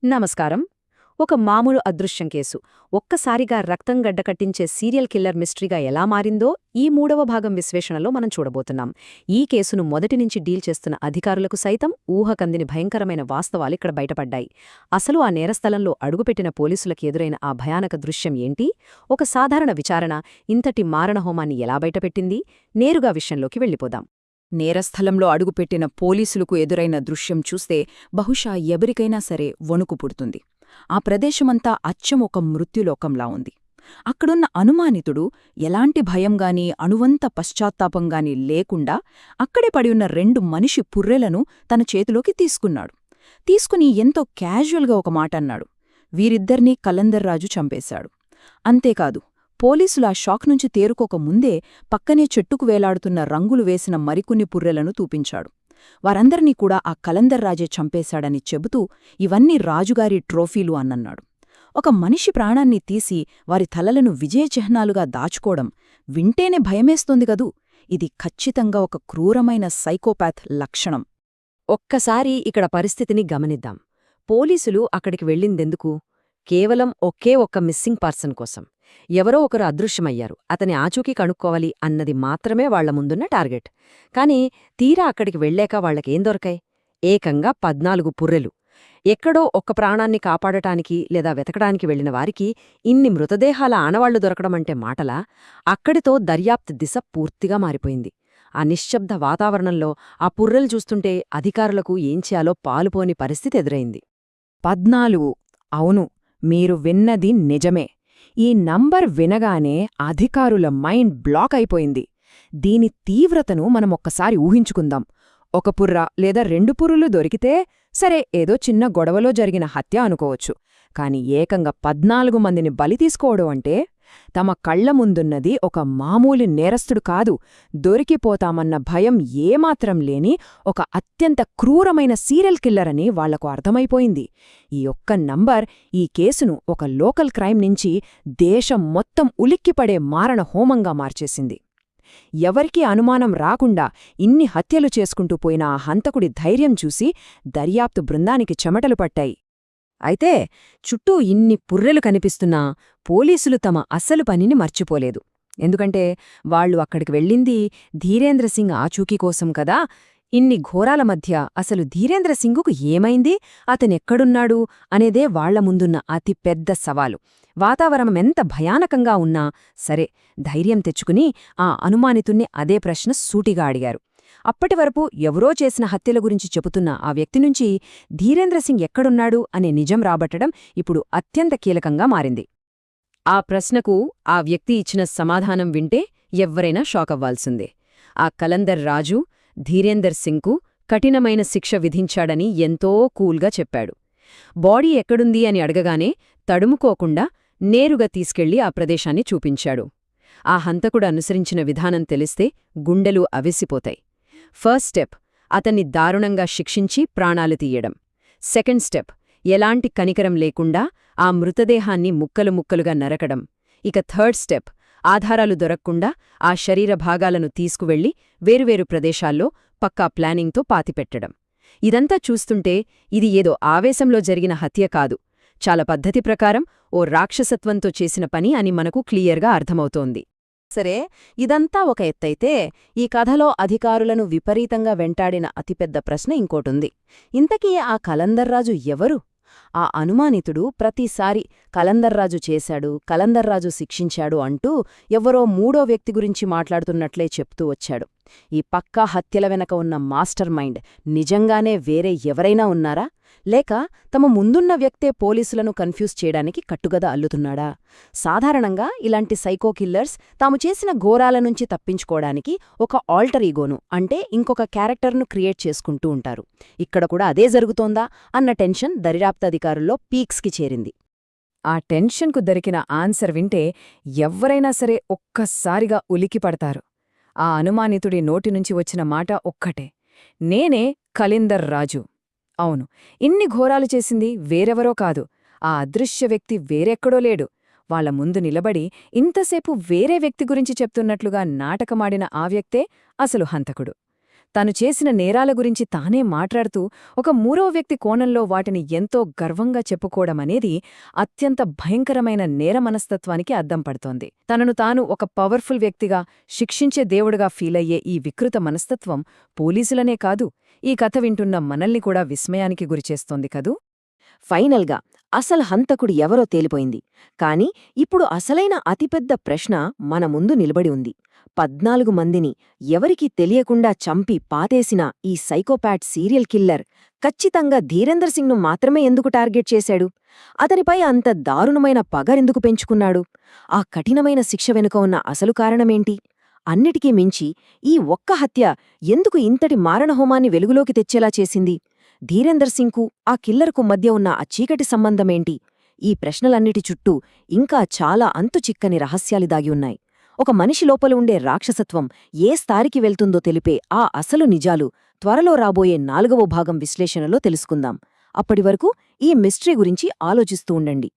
నమస్కారం. ఒక మామూలు అదృశ్యం కేసు ఒక్కసారిగా రక్తం గడ్డకట్టించే సీరియల్ కిల్లర్ మిస్టరీగా ఎలా మారిందో ఈ మూడవ భాగం విశ్లేషణలో మనం చూడబోతున్నాం. ఈ కేసును మొదటి నుంచి డీల్ చేస్తున్న అధికారులకు సైతం ఊహకందిని భయంకరమైన వాస్తవాలిక్కడ బయటపడ్డాయి. అసలు ఆ నేరస్థలంలో అడుగుపెట్టిన పోలీసులకు ఎదురైన ఆ భయానక దృశ్యం ఏంటి? ఒక సాధారణ విచారణ ఇంతటి మారణహోమాన్ని ఎలా బయటపెట్టింది? నేరుగా విషయంలోకి వెళ్ళిపోదాం. నేరస్థలంలో అడుగుపెట్టిన పోలీసులకు ఎదురైన దృశ్యం చూస్తే బహుశా ఎవరికైనా సరే వణుకు పుడుతుంది. ఆ ప్రదేశమంతా అచ్చం ఒక మృత్యులోకంలా ఉంది. అక్కడున్న అనుమానితుడు ఎలాంటి భయంగానీ అణువంత పశ్చాత్తాపంగానీ లేకుండా అక్కడే పడియున్న 2 మనిషి పుర్రెలను తన చేతిలోకి తీసుకుని ఎంతో క్యాజువల్గా ఒక మాట అన్నాడు. వీరిద్దరినీ కలందర్రాజు చంపేశాడు. అంతేకాదు, పోలీసులు ఆ షాక్ నుంచి తేరుకోకముందే పక్కనే చెట్టుకు వేలాడుతున్న రంగులు వేసిన మరికొన్ని పుర్రెలను చూపించాడు. వారందరినీ కూడా ఆ కలందర్రాజే చంపేశాడని చెబుతూ ఇవన్నీ రాజుగారి ట్రోఫీలు అన్నన్నాడు. ఒక మనిషి ప్రాణాన్ని తీసి వారి తలలను విజయచిహ్నాలుగా దాచుకోవడం వింటేనే భయమేస్తోంది గదూ. ఇది ఖచ్చితంగా ఒక క్రూరమైన సైకోపాథ్ లక్షణం. ఒక్కసారి ఇక్కడ పరిస్థితిని గమనిద్దాం. పోలీసులు అక్కడికి వెళ్ళిందెందుకు? కేవలం ఒకే ఒక్క మిస్సింగ్ పర్సన్ కోసం. ఎవరో ఒకరు అదృశ్యమయ్యారు, అతని ఆచూకీ కనుక్కోవాలి అన్నది మాత్రమే వాళ్ల ముందున్న టార్గెట్. కాని తీరా అక్కడికి వెళ్లాక వాళ్లకేం దొరకాయి? ఏకంగా 14 పుర్రెలు. ఎక్కడో ఒక్క ప్రాణాన్ని కాపాడటానికి లేదా వెతకడానికి వెళ్లిన వారికి ఇన్ని మృతదేహాల ఆనవాళ్లు దొరకడమంటే మాటలా? అక్కడితో దర్యాప్తు దిశ పూర్తిగా మారిపోయింది. ఆ నిశ్శబ్ద వాతావరణంలో ఆ పుర్రెలు చూస్తుంటే అధికారులకు ఏం చేయాలో పాలుపోని పరిస్థితి ఎదురైంది. 14. అవును, మీరు విన్నది నిజమే. ఈ నంబర్ వినగానే అధికారుల మైండ్ బ్లాక్ అయిపోయింది. దీని తీవ్రతను మనమొక్కసారి ఊహించుకుందాం. ఒక పుర్ర లేదా 2 పుర్రులు దొరికితే సరే, ఏదో చిన్న గొడవలో జరిగిన హత్య అనుకోవచ్చు. కాని ఏకంగా 14 మందిని బలి తీసుకోవడం అంటే తమ కళ్ల ముందున్నది ఒక మామూలు నేరస్తుడు కాదు, దొరికిపోతామన్న భయం ఏమాత్రం లేని ఒక అత్యంత క్రూరమైన సీరియల్ కిల్లర్ అని వాళ్లకు అర్థమైపోయింది. ఈ ఒక్క నంబర్ ఈ కేసును ఒక లోకల్ క్రైమ్ నుంచి దేశం మొత్తం ఉలిక్కిపడే మారణ హోమంగా మార్చేసింది. ఎవరికీ అనుమానం రాకుండా ఇన్ని హత్యలు చేసుకుంటూ పోయిన ఆ హంతకుడి ధైర్యం చూసి దర్యాప్తు బృందానికి చెమటలు పట్టాయి. అయితే చుట్టూ ఇన్ని పుర్రెలు కనిపిస్తున్నా పోలీసులు తమ అస్సలు పనిని మర్చిపోలేదు. ఎందుకంటే వాళ్లు అక్కడికి వెళ్ళింది ధీరేంద్రసింగ్ ఆచూకీ కోసం కదా. ఇన్ని ఘోరాల మధ్య అసలు ధీరేంద్రసింగుకు ఏమైంది, అతనెక్కడున్నాడు అనేదే వాళ్ల ముందున్న అతి పెద్ద సవాలు. వాతావరణమెంత భయానకంగా ఉన్నా సరే, ధైర్యం తెచ్చుకుని ఆ అనుమానితుణ్ణి అదే ప్రశ్న సూటిగా అడిగారు. అప్పటివరకు ఎవరో చేసిన హత్యల గురించి చెబుతున్న ఆ వ్యక్తి నుంచి ధీరేంద్రసింగ్ ఎక్కడున్నాడు అనే నిజం రాబట్టడం ఇప్పుడు అత్యంత కీలకంగా మారింది. ఆ ప్రశ్నకు ఆ వ్యక్తి ఇచ్చిన సమాధానం వింటే ఎవ్వరైనా షాకవ్వాల్సిందే. ఆ కలందర్ రాజు ధీరేందర్ సింగ్కు కఠినమైన శిక్ష విధించాడని ఎంతో కూల్గా చెప్పాడు. బాడీ ఎక్కడుంది అని అడగగానే తడుముకోకుండా నేరుగా తీసుకెళ్లి ఆ ప్రదేశాన్ని చూపించాడు. ఆ హంతకుడు అనుసరించిన విధానం తెలిస్తే గుండెలు అవిసిపోతాయి. ఫస్ట్ స్టెప్, అతన్ని దారుణంగా శిక్షించి ప్రాణాలు తీయడం. సెకండ్ స్టెప్, ఎలాంటి కనికరం లేకుండా ఆ మృతదేహాన్ని ముక్కలు ముక్కలుగా నరకడం. ఇక థర్డ్ స్టెప్, ఆధారాలు దొరక్కుండా ఆ శరీర భాగాలను తీసుకువెళ్లి వేరువేరు ప్రదేశాల్లో పక్కా ప్లానింగ్తో పాతిపెట్టడం. ఇదంతా చూస్తుంటే ఇది ఏదో ఆవేశంలో జరిగిన హత్య కాదు, చాలా పద్ధతి ప్రకారం ఓ రాక్షసత్వంతో చేసిన పని అని మనకు క్లియర్గా అర్థమవుతోంది. సరే, ఇదంతా ఒక ఎత్తైతే ఈ కథలో అధికారులను విపరీతంగా వెంటాడిన అతిపెద్ద ప్రశ్న ఇంకోటుంది. ఇంతకీ ఆ కలందర్రాజు ఎవరు? ఆ అనుమానితుడు ప్రతిసారి కలందర్రాజు చేశాడు, కలందర్రాజు శిక్షించాడు అంటూ ఎవరో మూడో వ్యక్తి గురించి మాట్లాడుతున్నట్లే చెప్తూ వచ్చాడు. ఈ పక్కా హత్యల వెనక ఉన్న మాస్టర్ మైండ్ నిజంగానే వేరే ఎవరైనా ఉన్నారా? లేక తమ ముందున్న వ్యక్తే పోలీసులను కన్ఫ్యూజ్ చేయడానికి కట్టుగద అల్లుతున్నాడా? సాధారణంగా ఇలాంటి సైకో కిల్లర్స్ తాము చేసిన ఘోరాల నుంచి తప్పించుకోవడానికి ఒక ఆల్టర్ ఈగోను, అంటే ఇంకొక క్యారెక్టర్ను క్రియేట్ చేసుకుంటూ ఉంటారు. ఇక్కడ కూడా అదే జరుగుతోందా అన్న టెన్షన్ దర్యాప్తధికారుల్లో పీక్స్కి చేరింది. ఆ టెన్షన్కు దొరికిన ఆన్సర్ వింటే ఎవ్వరైనా సరే ఒక్కసారిగా ఉలికిపడతారు. ఆ అనుమానితుడి నోటినుంచి వచ్చిన మాట ఒక్కటే, నేనే కలిందర్ రాజు. అవును, ఇన్ని ఘోరాలు చేసింది వేరెవరో కాదు, ఆ అదృశ్య వ్యక్తి వేరెక్కడో లేడు. వాళ్ల ముందు నిలబడి ఇంతసేపు వేరే వ్యక్తి గురించి చెప్తున్నట్లుగా నాటకమాడిన ఆ వ్యక్తే అసలు హంతకుడు. తను చేసిన నేరాల గురించి తానే మాట్లాడుతూ ఒక మూడవ వ్యక్తి కోణంలో వాటిని ఎంతో గర్వంగా చెప్పుకోవడమనేది అత్యంత భయంకరమైన నేర మనస్తత్వానికి అద్దం పడుతోంది. తనను తాను ఒక పవర్ఫుల్ వ్యక్తిగా, శిక్షించే దేవుడుగా ఫీలయ్యే ఈ వికృత మనస్తత్వం పోలీసులనే కాదు, ఈ కథ వింటున్న మనల్ని కూడా విస్మయానికి గురిచేస్తోంది కదూ. ఫైనల్గా అసలు హంతకుడు ఎవరో తేలిపోయింది. కాని ఇప్పుడు అసలైన అతిపెద్ద ప్రశ్న మన ముందు నిలబడి ఉంది. 14 మందిని ఎవరికీ తెలియకుండా చంపి పాతేసిన ఈ సైకోపాట్ సీరియల్ కిల్లర్ ఖచ్చితంగా ధీరేందర్ సింగ్ను మాత్రమే ఎందుకు టార్గెట్ చేశాడు? అతనిపై అంత దారుణమైన పగరెందుకు పెంచుకున్నాడు? ఆ కఠినమైన శిక్ష వెనుక ఉన్న అసలు కారణమేంటి? అన్నిటికీ మించి ఈ ఒక్క హత్య ఎందుకు ఇంతటి మారణహోమాన్ని వెలుగులోకి తెచ్చేలా చేసింది? ధీరేందర్ సింగ్కు ఆ కిల్లర్కు మధ్య ఉన్న ఆ చీకటి సంబంధమేంటి? ఈ ప్రశ్నలన్నిటి చుట్టూ ఇంకా చాలా అంతుచిక్కని రహస్యాలు దాగి ఉన్నాయి. ఒక మనిషి లోపల ఉండే రాక్షసత్వం ఏ స్థాయికి వెళ్తుందో తెలిపే ఆ అసలు నిజాలు త్వరలో రాబోయే 4వ భాగం విశ్లేషణలో తెలుసుకుందాం. అప్పటివరకు ఈ మిస్టరీ గురించి ఆలోచిస్తూ ఉండండి.